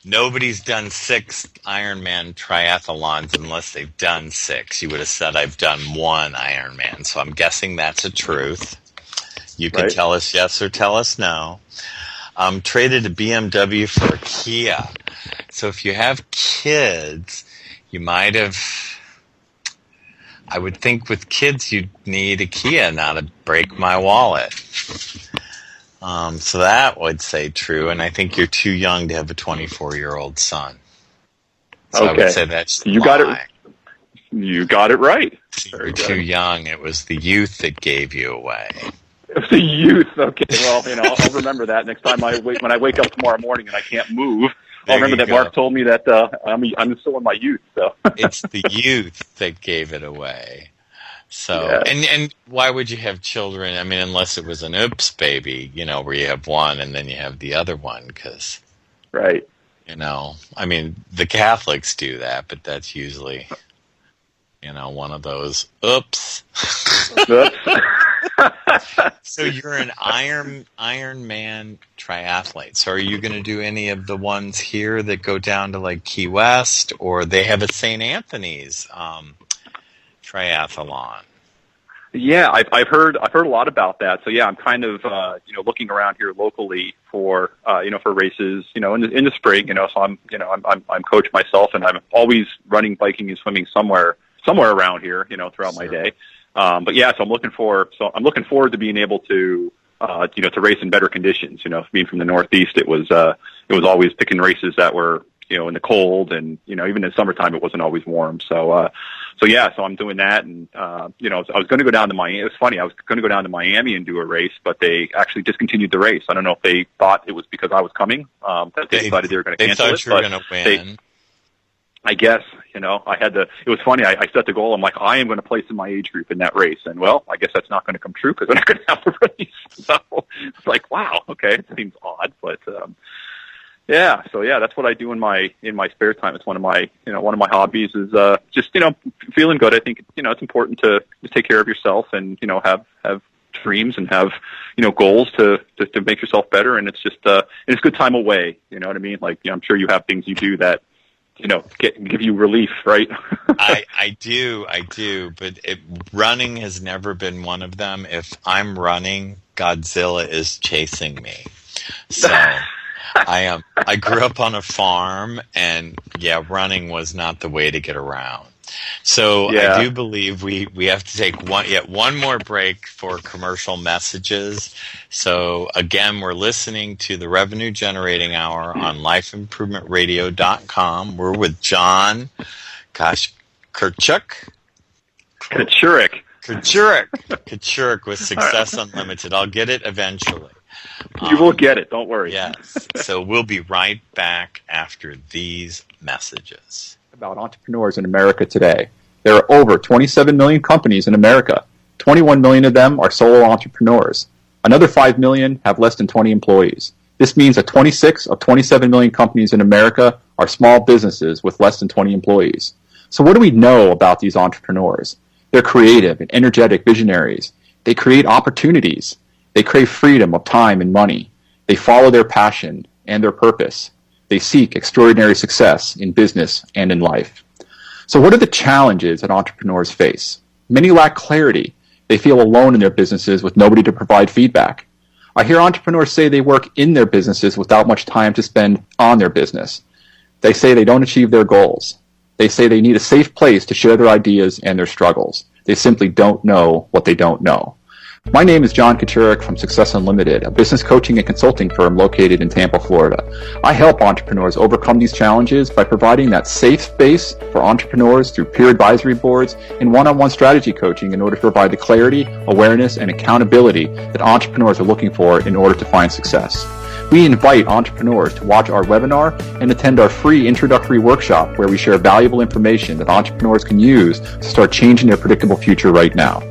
Speaker 2: nobody's done 6 Ironman triathlons unless they've done 6. You would have said I've done 1 Ironman, so I'm guessing that's a truth. You can tell us yes or tell us no. Traded a BMW for a Kia. So if you have kids, you might have... I would think with kids you'd need a Kia, not a break my wallet. So that would say true, and I think you're too young to have a 24-year-old son. So I would say that's
Speaker 3: you got it. You got it right.
Speaker 2: You're too young. It was the youth that gave you away.
Speaker 3: It was the youth. Okay, well, I'll remember that next time when I wake up tomorrow morning and I can't move. I'll remember that Mark told me that I'm still in my youth. So
Speaker 2: it's the youth that gave it away. So, and why would you have children? I mean, unless it was an oops baby, where you have one and then you have the other one, because,
Speaker 3: right.
Speaker 2: I mean, the Catholics do that, but that's usually, one of those oops. So you're an Ironman triathlete. So are you going to do any of the ones here that go down to like Key West, or they have a St. Anthony's triathlon?
Speaker 3: Yeah, I've heard a lot about that. So yeah, I'm kind of looking around here locally for for races in the spring. So I'm coach myself, and I'm always running, biking, and swimming somewhere around here. Throughout my day. But yeah, so I'm looking forward to being able to to race in better conditions. Being from the Northeast, it was always picking races that were in the cold, and even in summertime it wasn't always warm. So yeah, so I'm doing that, and I was going to go down to Miami. It was funny, I was going to go down to Miami and do a race, but they actually discontinued the race. I don't know if they thought it was because I was coming that they decided they were going to cancel it.
Speaker 2: They thought you were going to win.
Speaker 3: I guess, I had to, it was funny, I set the goal, I'm like, I am going to place in my age group in that race, and well, I guess that's not going to come true because we're not going to have the race. So it's like, wow, okay, it seems odd, but yeah, so yeah, that's what I do in my spare time. It's one of my hobbies is just feeling good. I think it's important to take care of yourself and have dreams and have goals to make yourself better, and it's just it's a good time away. You know what I mean? Like I'm sure you have things you do that give you relief, right?
Speaker 2: I do, but running has never been one of them. If I'm running, Godzilla is chasing me. So I grew up on a farm, and yeah, running was not the way to get around. So
Speaker 3: Yeah.
Speaker 2: I do believe we have to take one more break for commercial messages. So again, we're listening to the Revenue Generating Hour on lifeimprovementradio.com. We're with John Kachurick with Success Unlimited. I'll get it eventually.
Speaker 3: You will get it. Don't worry.
Speaker 2: Yes. So we'll be right back after these messages.
Speaker 3: About entrepreneurs in America today. There are over 27 million companies in America. 21 million of them are solo entrepreneurs. Another 5 million have less than 20 employees. This means that 26 of 27 million companies in America are small businesses with less than 20 employees. So what do we know about these entrepreneurs? They're creative and energetic visionaries. They create opportunities. They crave freedom of time and money. They follow their passion and their purpose. They seek extraordinary success in business and in life. So what are the challenges that entrepreneurs face? Many lack clarity. They feel alone in their businesses with nobody to provide feedback. I hear entrepreneurs say they work in their businesses without much time to spend on their business. They say they don't achieve their goals. They say they need a safe place to share their ideas and their struggles. They simply don't know what they don't know. My name is John Kachurick from Success Unlimited, a business coaching and consulting firm located in Tampa, Florida. I help entrepreneurs overcome these challenges by providing that safe space for entrepreneurs through peer advisory boards and one-on-one strategy coaching in order to provide the clarity, awareness, and accountability that entrepreneurs are looking for in order to find success. We invite entrepreneurs to watch our webinar and attend our free introductory workshop where we share valuable information that entrepreneurs can use to start changing their predictable future right now.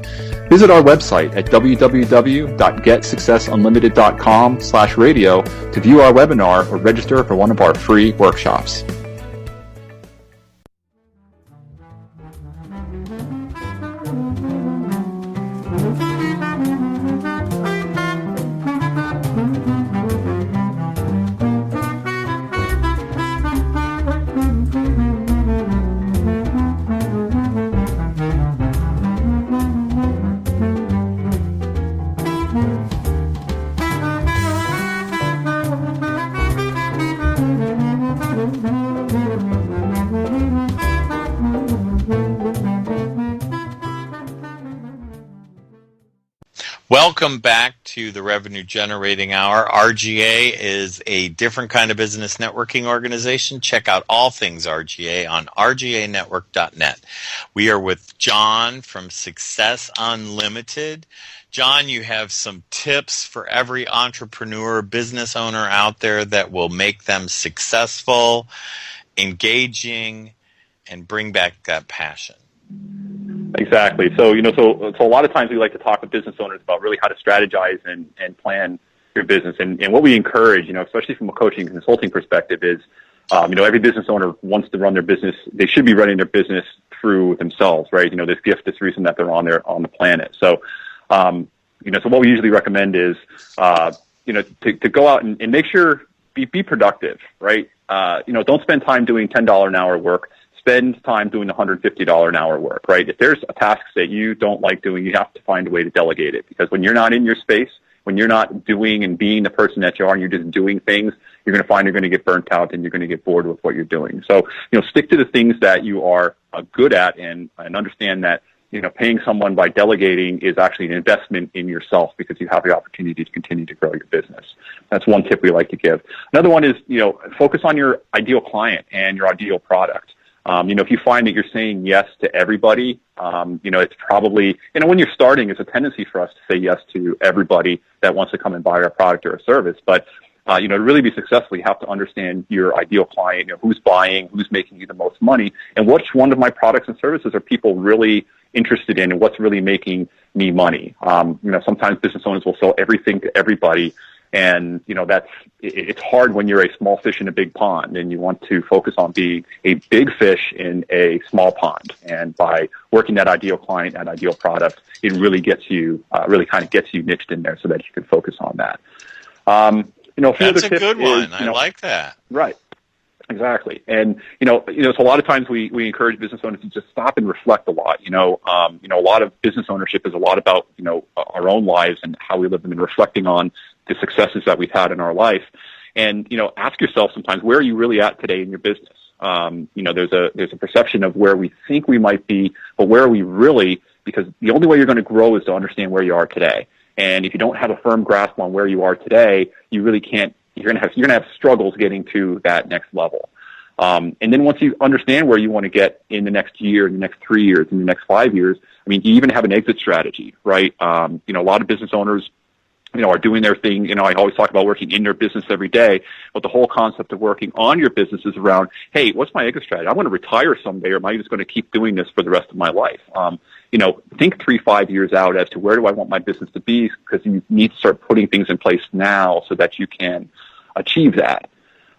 Speaker 3: Visit our website at www.getsuccessunlimited.com/radio to view our webinar or register for one of our free workshops.
Speaker 2: Welcome back to the Revenue Generating Hour. RGA is a different kind of business networking organization. Check out all things RGA on RGANetwork.net. We are with John from Success Unlimited. John, you have some tips for every entrepreneur, business owner out there that will make them successful, engaging, and bring back that passion.
Speaker 3: Exactly. So, so a lot of times we like to talk with business owners about really how to strategize and plan your business. And what we encourage, especially from a coaching and consulting perspective is, every business owner wants to run their business. They should be running their business through themselves, right? This gift, this reason that they're on the planet. So, so what we usually recommend is, to go out and make sure, be productive, right? Don't spend time doing $10 an hour work. Spend time doing $150 an hour work, right? If there's a task that you don't like doing, you have to find a way to delegate it, because when you're not in your space, when you're not doing and being the person that you are and you're just doing things, you're going to find you're going to get burnt out and you're going to get bored with what you're doing. So, stick to the things that you are good at and understand that, paying someone by delegating is actually an investment in yourself, because you have the opportunity to continue to grow your business. That's one tip we like to give. Another one is, focus on your ideal client and your ideal product. If you find that you're saying yes to everybody, it's probably, when you're starting, it's a tendency for us to say yes to everybody that wants to come and buy our product or a service. But, to really be successful, you have to understand your ideal client, who's buying, who's making you the most money, and which one of my products and services are people really interested in, and what's really making me money. Sometimes business owners will sell everything to everybody. And, it's hard when you're a small fish in a big pond, and you want to focus on being a big fish in a small pond. And by working that ideal client, that ideal product, it really gets you, gets you niched in there so that you can focus on that.
Speaker 2: That's a good one. I like that.
Speaker 3: Right. Exactly. And, so a lot of times we encourage business owners to just stop and reflect a lot. A lot of business ownership is a lot about, our own lives and how we live them, and reflecting on the successes that we've had in our life. And, ask yourself sometimes, where are you really at today in your business? There's a perception of where we think we might be, but where are we really? Because the only way you're going to grow is to understand where you are today. And if you don't have a firm grasp on where you are today, you really can't. You're going to have struggles getting to that next level. And then once you understand where you want to get in the next year, in the next 3 years, in the next 5 years, I mean, you even have an exit strategy, right? A lot of business owners, are doing their thing. I always talk about working in their business every day, but the whole concept of working on your business is around, hey, what's my exit strategy? I want to retire someday, or am I just going to keep doing this for the rest of my life? Think 3-5 years out as to where do I want my business to be, because you need to start putting things in place now so that you can achieve that.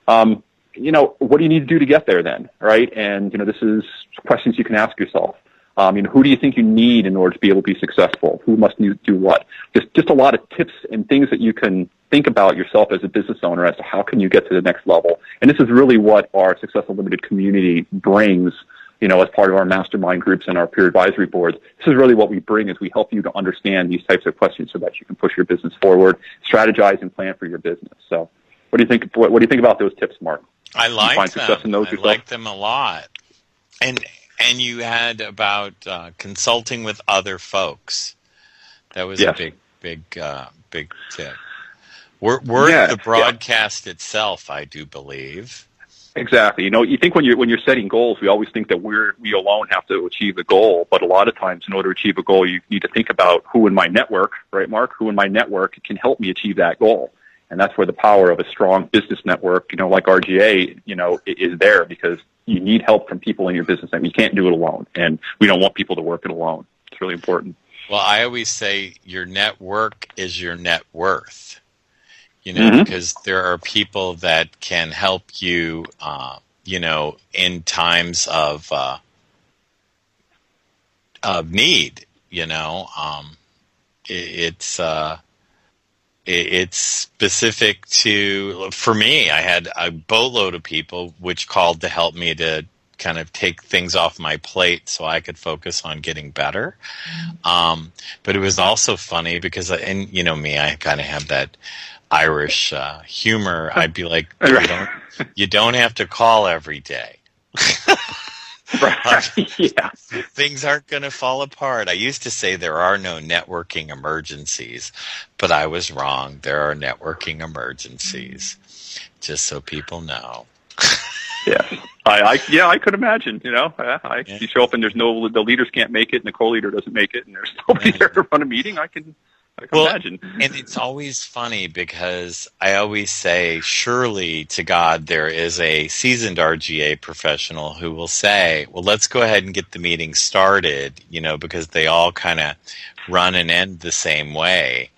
Speaker 3: What do you need to do to get there then, right? And, this is questions you can ask yourself. Who do you think you need in order to be able to be successful? Who must need to do what? Just a lot of tips and things that you can think about yourself as a business owner as to how can you get to the next level. And this is really what our Success Unlimited community brings, as part of our mastermind groups and our peer advisory boards. This is really what we bring, is we help you to understand these types of questions so that you can push your business forward, strategize, and plan for your business. So what do you think? What do you think about those tips, Mark?
Speaker 2: I like
Speaker 3: find
Speaker 2: them.
Speaker 3: Success in those
Speaker 2: I
Speaker 3: yourself?
Speaker 2: like them a lot. And you had about consulting with other folks. That was a big tip. Worth the broadcast itself, I do believe.
Speaker 3: Exactly. You think when you're setting goals, we always think that we alone have to achieve the goal. But a lot of times, in order to achieve a goal, you need to think about who in my network, right, Mark? Who in my network can help me achieve that goal. And that's where the power of a strong business network, like RGA, is there, because you need help from people in your business, and you can't do it alone. And we don't want people to work it alone. It's really important.
Speaker 2: Well, I always say your network is your net worth, because there are people that can help you, in times of need, it's specific to, for me, I had a boatload of people which called to help me to kind of take things off my plate so I could focus on getting better. But it was also funny because, me, I kind of have that Irish humor. I'd be like, you don't have to call every day.
Speaker 3: Right. Yeah.
Speaker 2: Things aren't going to fall apart. I used to say there are no networking emergencies, but I was wrong. There are networking emergencies, just so people know.
Speaker 3: Yeah. I could imagine, you show up and the leaders can't make it, and the co-leader doesn't make it, and there's nobody there to run a meeting. I can imagine.
Speaker 2: And it's always funny because I always say, surely to God there is a seasoned RGA professional who will say, well, let's go ahead and get the meeting started, because they all kind of run and end the same way,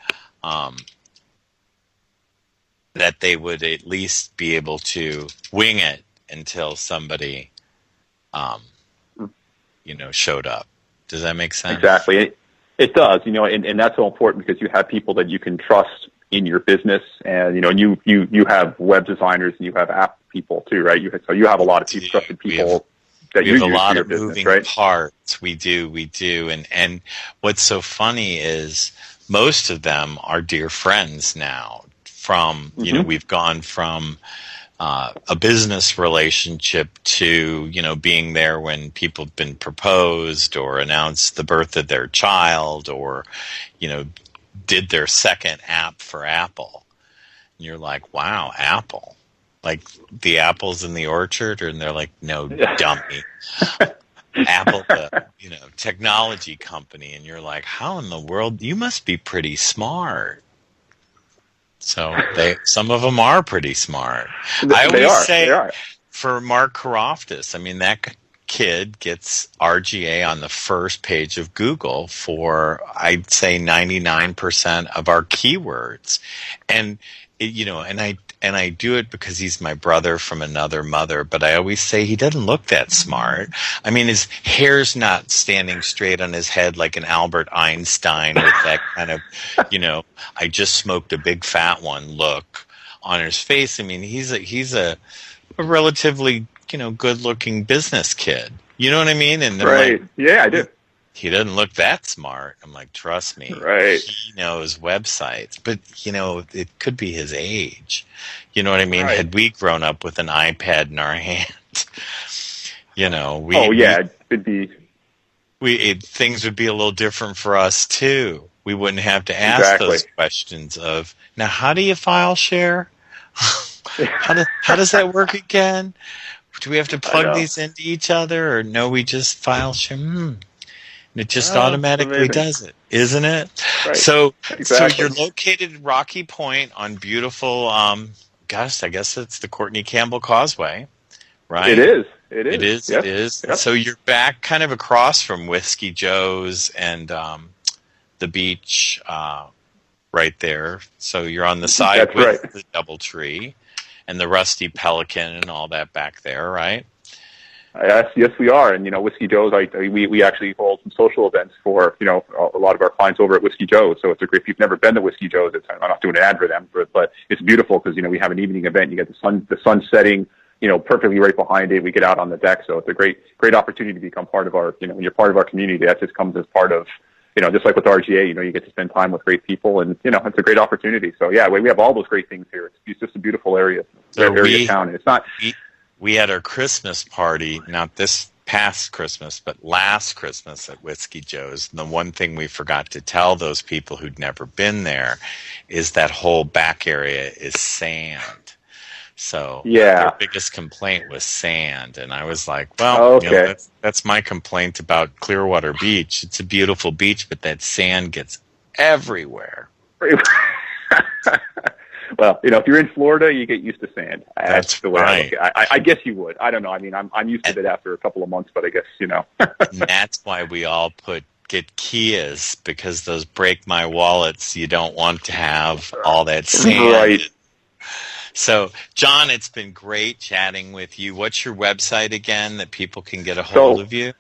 Speaker 2: that they would at least be able to wing it until somebody, showed up. Does that make sense?
Speaker 3: Exactly. It does, and that's so important, because you have people that you can trust in your business, and you have web designers and you have app people too, right? So you have a lot of trusted people that you use for your business, right? We have a lot of moving
Speaker 2: parts. We do, and what's so funny is most of them are dear friends now. From we've gone from a business relationship to, being there when people have been proposed or announced the birth of their child or, did their second app for Apple. And you're like, wow, Apple. Like the apples in the orchard? And they're like, no, dummy. Apple, the, technology company. And you're like, how in the world? You must be pretty smart. So some of them are pretty smart. I always say for Mark Karoftis, that kid gets RGA on the first page of Google for, I'd say, 99% of our keywords. And and I do it because he's my brother from another mother, but I always say he doesn't look that smart. His hair's not standing straight on his head like an Albert Einstein with that kind of, I just smoked a big fat one look on his face. He's a relatively, good-looking business kid. You know what I mean? And
Speaker 3: right. Yeah, I do.
Speaker 2: He doesn't look that smart. I'm like, trust me.
Speaker 3: Right.
Speaker 2: He knows websites. But, it could be his age. You know what I mean? Right. Had we grown up with an iPad in our hand, you know,
Speaker 3: it'd be
Speaker 2: things would be a little different for us too. We wouldn't have to ask those questions of, now, how do you file share? how does that work again? Do we have to plug these into each other, or no, we just file share? And it just automatically does it, isn't it?
Speaker 3: Right.
Speaker 2: So
Speaker 3: exactly.
Speaker 2: you're located at Rocky Point on beautiful, I guess it's the Courtney Campbell Causeway, right?
Speaker 3: It is.
Speaker 2: Yes. It is. Yep. So you're back kind of across from Whiskey Joe's and the beach right there. So you're on the side with the DoubleTree and the Rusty Pelican and all that back there, right?
Speaker 3: Yes, we are. And, Whiskey Joe's, we actually hold some social events for, a lot of our clients over at Whiskey Joe's. So it's a great, if you've never been to Whiskey Joe's, I'm not doing an ad for them, but it's beautiful because, we have an evening event. You get the sun setting, perfectly right behind it. We get out on the deck. So it's a great opportunity to become part of our, when you're part of our community, that just comes as part of, just like with RGA, you get to spend time with great people, and, it's a great opportunity. So, yeah, we have all those great things here. It's just a beautiful area, area of town. And it's not...
Speaker 2: We had our Christmas party, not this past Christmas, but last Christmas at Whiskey Joe's. And the one thing we forgot to tell those people who'd never been there is that whole back area is sand. So their biggest complaint was sand. And I was like, well, that's my complaint about Clearwater Beach. It's a beautiful beach, but that sand gets everywhere.
Speaker 3: Well, if you're in Florida, you get used to sand.
Speaker 2: That's
Speaker 3: the way
Speaker 2: right.
Speaker 3: I guess you would. I don't know. I mean, I'm used to it after a couple of months, but I guess,
Speaker 2: And that's why we all get Kias, because those break my wallets. You don't want to have all that sand.
Speaker 3: Right.
Speaker 2: So, John, it's been great chatting with you. What's your website again that people can get a hold of you?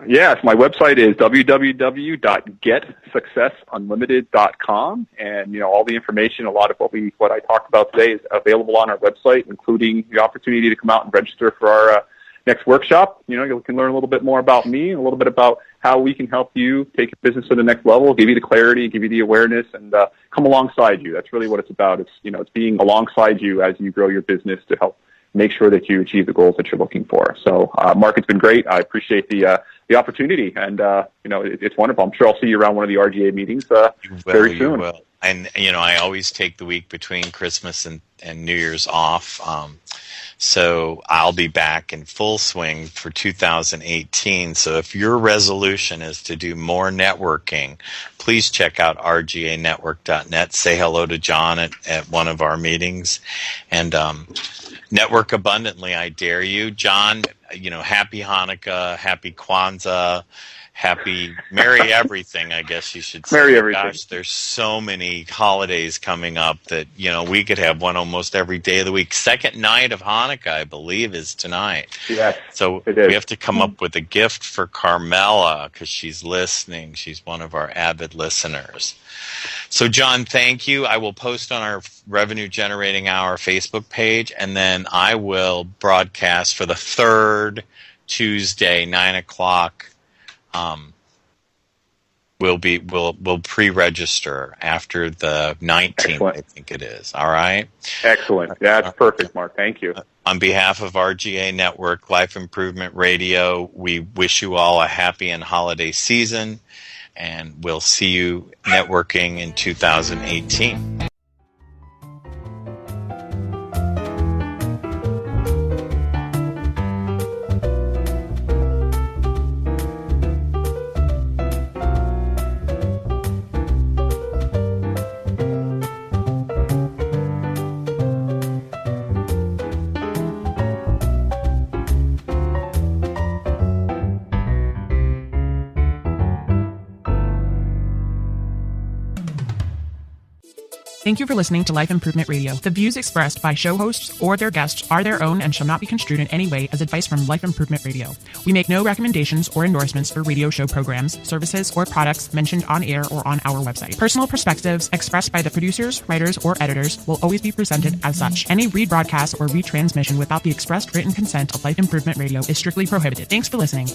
Speaker 3: Yes, my website is www.getsuccessunlimited.com, and all the information, a lot of what I talked about today is available on our website, including the opportunity to come out and register for our next workshop. You can learn a little bit more about me, a little bit about how we can help you take your business to the next level, give you the clarity, give you the awareness, and come alongside you. That's really what it's about. It's it's being alongside you as you grow your business to help make sure that you achieve the goals that you're looking for. So, Mark, it's been great. I appreciate the opportunity, and it's wonderful. I'm sure I'll see you around one of the RGA meetings very soon.
Speaker 2: You will. And I always take the week between Christmas and New Year's off, so I'll be back in full swing for 2018. So if your resolution is to do more networking, please check out RGANetwork.net. Say hello to John at one of our meetings, and network abundantly, I dare you. John, happy Hanukkah, happy Kwanzaa, happy Merry everything, I guess you should say.
Speaker 3: Merry everything.
Speaker 2: Gosh, there's so many holidays coming up that, we could have one almost every day of the week. Second night of Hanukkah, I believe, is tonight.
Speaker 3: Yes,
Speaker 2: so we have to come up with a gift for Carmela because she's listening. She's one of our avid listeners. So, John, thank you. I will post on our Revenue Generating Hour Facebook page, and then I will broadcast for the third Tuesday, 9 o'clock. We'll pre-register after the 19th, Excellent. I think it is. All right?
Speaker 3: Excellent. That's perfect, Mark. Thank you.
Speaker 2: On behalf of RGA Network, Life Improvement Radio, we wish you all a happy and holiday season, and we'll see you networking in 2018.
Speaker 4: Thank you for listening to Life Improvement Radio. The views expressed by show hosts or their guests are their own and shall not be construed in any way as advice from Life Improvement Radio. We make no recommendations or endorsements for radio show programs, services, or products mentioned on air or on our website. Personal perspectives expressed by the producers, writers, or editors will always be presented as such. Any rebroadcast or retransmission without the expressed written consent of Life Improvement Radio is strictly prohibited. Thanks for listening.